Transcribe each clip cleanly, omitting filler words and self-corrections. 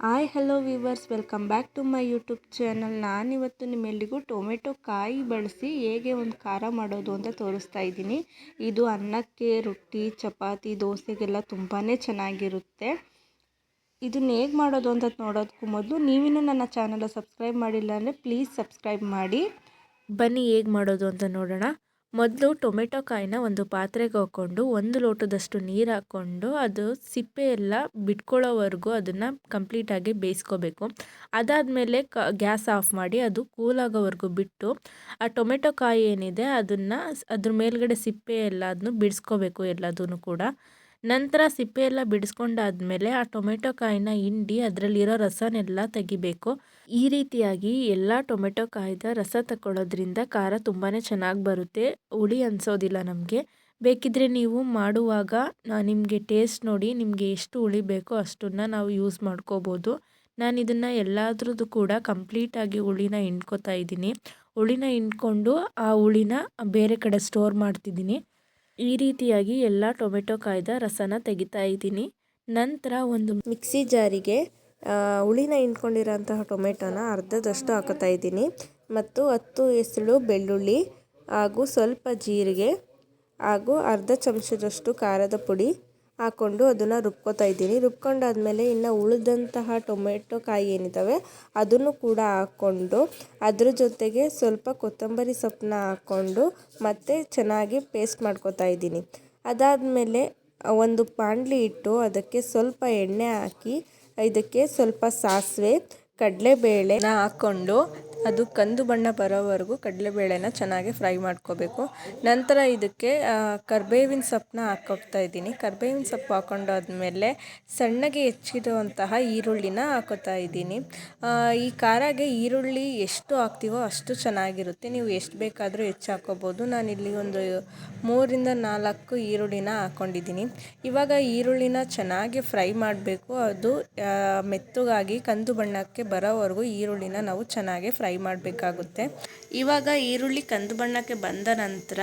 Hi hello viewers, welcome back to my YouTube channel. ನಾನಿವತ್ತು ನಿಮ್ಮೆಲ್ಲಿಗೂ tomato ಕಾಯಿ ಬಳಸಿ ಹೇಗೆ ಒಂದು ಖಾರ ಮಾಡೋದು ಅಂತ ತೋರಿಸ್ತಾ ಇದ್ದೀನಿ. ಇದು ಅನ್ನಕ್ಕೆ, ರೊಟ್ಟಿ, ಚಪಾತಿ, ದೋಸೆಗೆಲ್ಲ ತುಂಬಾ ಚೆನ್ನಾಗಿರುತ್ತೆ. ಇದನ್ನ ಹೇಗೆ ಮಾಡೋದು ಅಂತ ನೋಡೋದಕ್ಕೂ ಮೊದಲು ನೀವಿನ್ನೂ ನನ್ನ ಚಾನಲ್ ಸಬ್ಸ್ಕ್ರೈಬ್ ಮಾಡಿಲ್ಲ ಅಂದರೆ ಪ್ಲೀಸ್ ಸಬ್ಸ್ಕ್ರೈಬ್ ಮಾಡಿ. ಬನ್ನಿ ಹೇಗೆ ಮಾಡೋದು ಅಂತ ನೋಡೋಣ. ಮೊದಲು ಟೊಮೆಟೊ ಕಾಯಿನ ಒಂದು ಪಾತ್ರೆಗೆ ಹಾಕ್ಕೊಂಡು 1 ಲೋಟದಷ್ಟು ನೀರು ಹಾಕ್ಕೊಂಡು ಅದು ಸಿಪ್ಪೆ ಎಲ್ಲ ಬಿಟ್ಕೊಳ್ಳೋವರೆಗೂ ಅದನ್ನು ಕಂಪ್ಲೀಟಾಗಿ ಬೇಯಿಸ್ಕೋಬೇಕು. ಅದಾದಮೇಲೆ ಗ್ಯಾಸ್ ಆಫ್ ಮಾಡಿ ಅದು ಕೂಲಾಗೋವರೆಗೂ ಬಿಟ್ಟು ಆ ಟೊಮೆಟೊ ಕಾಯಿ ಏನಿದೆ ಅದನ್ನು ಅದ್ರ ಮೇಲ್ಗಡೆ ಸಿಪ್ಪೆ ಎಲ್ಲ ಅದನ್ನು ಬಿಡಿಸ್ಕೋಬೇಕು ಎಲ್ಲದೂ ಕೂಡ. ನಂತರ ಸಿಪ್ಪೆ ಎಲ್ಲ ಬಿಡಿಸ್ಕೊಂಡಾದ್ಮೇಲೆ ಆ ಟೊಮೆಟೊ ಕಾಯಿನ ಹಿಂಡಿ ಅದರಲ್ಲಿರೋ ರಸನೆಲ್ಲ ತೆಗಿಬೇಕು. ಈ ರೀತಿಯಾಗಿ ಎಲ್ಲ ಟೊಮೆಟೊ ಕಾಯ್ದ ರಸ ತಗೊಳ್ಳೋದ್ರಿಂದ ಖಾರ ತುಂಬಾ ಚೆನ್ನಾಗಿ ಬರುತ್ತೆ, ಹುಳಿ ಅನಿಸೋದಿಲ್ಲ ನಮಗೆ. ಬೇಕಿದ್ದರೆ ನೀವು ಮಾಡುವಾಗ ನಿಮಗೆ ಟೇಸ್ಟ್ ನೋಡಿ ನಿಮಗೆ ಎಷ್ಟು ಹುಳಿ ಬೇಕೋ ಅಷ್ಟನ್ನು ನಾವು ಯೂಸ್ ಮಾಡ್ಕೋಬೋದು. ನಾನು ಇದನ್ನು ಎಲ್ಲದ್ರದ್ದು ಕೂಡ ಕಂಪ್ಲೀಟಾಗಿ ಹುಳಿನ ಹಿಂಡ್ಕೊತಾ ಇದ್ದೀನಿ. ಹುಳಿನ ಹಿಂಡ್ಕೊಂಡು ಆ ಹುಳಿನ ಬೇರೆ ಕಡೆ ಸ್ಟೋರ್ ಮಾಡ್ತಿದ್ದೀನಿ. ಈ ರೀತಿಯಾಗಿ ಎಲ್ಲ ಟೊಮೆಟೊ ಕಾಯ್ದ ರಸನ ತೆಗಿತಾ ಇದ್ದೀನಿ. ನಂತರ ಒಂದು ಮಿಕ್ಸಿ ಜಾರಿಗೆ ಹುಳಿನ ಹಿಂಡ್ಕೊಂಡಿರೋಂತಹ ಟೊಮೆಟೊನ ಅರ್ಧದಷ್ಟು ಹಾಕೋತಾ ಇದ್ದೀನಿ ಮತ್ತು 10 ಎಸಳು ಬೆಳ್ಳುಳ್ಳಿ ಹಾಗೂ ಸ್ವಲ್ಪ ಜೀರಿಗೆ ಹಾಗೂ ಅರ್ಧ ಚಮಚದಷ್ಟು ಖಾರದ ಪುಡಿ ಹಾಕ್ಕೊಂಡು ಅದನ್ನು ರುಬ್ಕೋತಾ ಇದ್ದೀನಿ. ರುಬ್ಕೊಂಡಾದ್ಮೇಲೆ ಇನ್ನು ಉಳಿದಂತಹ ಟೊಮೆಟೊ ಕಾಯಿ ಏನಿದ್ದಾವೆ ಅದನ್ನು ಕೂಡ ಹಾಕ್ಕೊಂಡು ಅದ್ರ ಜೊತೆಗೆ ಸ್ವಲ್ಪ ಕೊತ್ತಂಬರಿ ಸೊಪ್ಪನ್ನ ಹಾಕ್ಕೊಂಡು ಮತ್ತೆ ಚೆನ್ನಾಗಿ ಪೇಸ್ಟ್ ಮಾಡ್ಕೋತಾ ಇದ್ದೀನಿ. ಅದಾದಮೇಲೆ ಒಂದು ಬಾಣಲಿ ಇಟ್ಟು ಅದಕ್ಕೆ ಸ್ವಲ್ಪ ಎಣ್ಣೆ ಹಾಕಿ ಇದಕ್ಕೆ ಸ್ವಲ್ಪ ಸಾಸಿವೆ, ಕಡಲೆಬೇಳೆನ ಹಾಕ್ಕೊಂಡು ಅದು ಕಂದು ಬಣ್ಣ ಬರೋವರೆಗೂ ಕಡಲೆಬೇಳೆನ ಚೆನ್ನಾಗಿ ಫ್ರೈ ಮಾಡ್ಕೋಬೇಕು. ನಂತರ ಇದಕ್ಕೆ ಕರಿಬೇವಿನ ಸೊಪ್ಪನ್ನ ಹಾಕ್ಕೋತಾ ಇದ್ದೀನಿ. ಕರಿಬೇವಿನ ಸೊಪ್ಪು ಹಾಕ್ಕೊಂಡಾದ್ಮೇಲೆ ಸಣ್ಣಗೆ ಹೆಚ್ಚಿರುವಂತಹ ಈರುಳ್ಳಿನ ಹಾಕೋತಾ ಇದ್ದೀನಿ. ಈ ಖಾರಾಗೆ ಈರುಳ್ಳಿ ಎಷ್ಟು ಹಾಕ್ತೀವೋ ಅಷ್ಟು ಚೆನ್ನಾಗಿರುತ್ತೆ. ನೀವು ಎಷ್ಟು ಬೇಕಾದರೂ ಹೆಚ್ಚು ಹಾಕ್ಕೋಬೋದು. ನಾನಿಲ್ಲಿ ಒಂದು 3ರಿಂದ 4 ಈರುಳ್ಳಿನ ಹಾಕ್ಕೊಂಡಿದ್ದೀನಿ. ಇವಾಗ ಈರುಳ್ಳಿನ ಚೆನ್ನಾಗಿ ಫ್ರೈ ಮಾಡಬೇಕು. ಅದು ಮೆತ್ತಗಾಗಿ ಕಂದು ಬಣ್ಣಕ್ಕೆ ಬರೋವರೆಗೂ ಈರುಳ್ಳಿನ ನಾವು ಚೆನ್ನಾಗಿ ಫ್ರೈ ಮಾಡಬೇಕಾಗುತ್ತೆ. ಇವಾಗ ಈರುಳ್ಳಿ ಕಂದು ಬಣ್ಣಕ್ಕೆ ಬಂದ ನಂತರ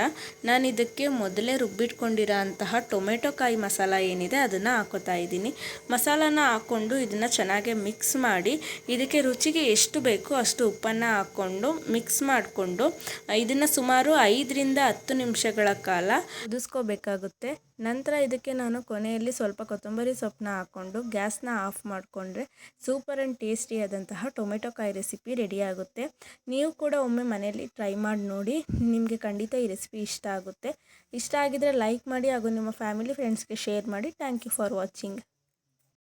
ನಾನು ಇದಕ್ಕೆ ಮೊದಲೇ ರುಬ್ಬಿಟ್ಕೊಂಡಿರೋ ಅಂತಹ ಟೊಮೆಟೊ ಕಾಯಿ ಮಸಾಲ ಏನಿದೆ ಅದನ್ನು ಹಾಕೋತಾ ಇದ್ದೀನಿ. ಮಸಾಲಾನ ಹಾಕ್ಕೊಂಡು ಇದನ್ನು ಚೆನ್ನಾಗಿ ಮಿಕ್ಸ್ ಮಾಡಿ ಇದಕ್ಕೆ ರುಚಿಗೆ ಎಷ್ಟು ಬೇಕೋ ಅಷ್ಟು ಉಪ್ಪನ್ನು ಹಾಕ್ಕೊಂಡು ಮಿಕ್ಸ್ ಮಾಡಿಕೊಂಡು ಇದನ್ನು ಸುಮಾರು 5ರಿಂದ 10 ನಿಮಿಷಗಳ ಕಾಲ ಕುದಿಸ್ಕೋಬೇಕಾಗುತ್ತೆ. ನಂತರ ಇದಕ್ಕೆ ನಾನು ಕೊನೆಯಲ್ಲಿ ಸ್ವಲ್ಪ ಕೊತ್ತಂಬರಿ ಸೊಪ್ಪನ್ನ ಹಾಕ್ಕೊಂಡು ಗ್ಯಾಸ್ನ ಆಫ್ ಮಾಡಿಕೊಂಡ್ರೆ ಸೂಪರ್ ಆ್ಯಂಡ್ ಟೇಸ್ಟಿಯಾದಂತಹ ಟೊಮೆಟೊ ಕಾಯಿ ರೆಸಿಪಿ ರೆಡಿ ಆಗುತ್ತೆ. ನೀವು ಕೂಡ ಒಮ್ಮೆ ಮನೆಯಲ್ಲಿ ಟ್ರೈ ಮಾಡಿ ನೋಡಿ, ನಿಮಗೆ ಖಂಡಿತ ಈ ರೆಸಿಪಿ ಇಷ್ಟ ಆಗುತ್ತೆ. ಇಷ್ಟ ಆಗಿದರೆ ಲೈಕ್ ಮಾಡಿ ಹಾಗೂ ನಿಮ್ಮ ಫ್ಯಾಮಿಲಿ ಫ್ರೆಂಡ್ಸ್ಗೆ ಶೇರ್ ಮಾಡಿ. Thank you for watching.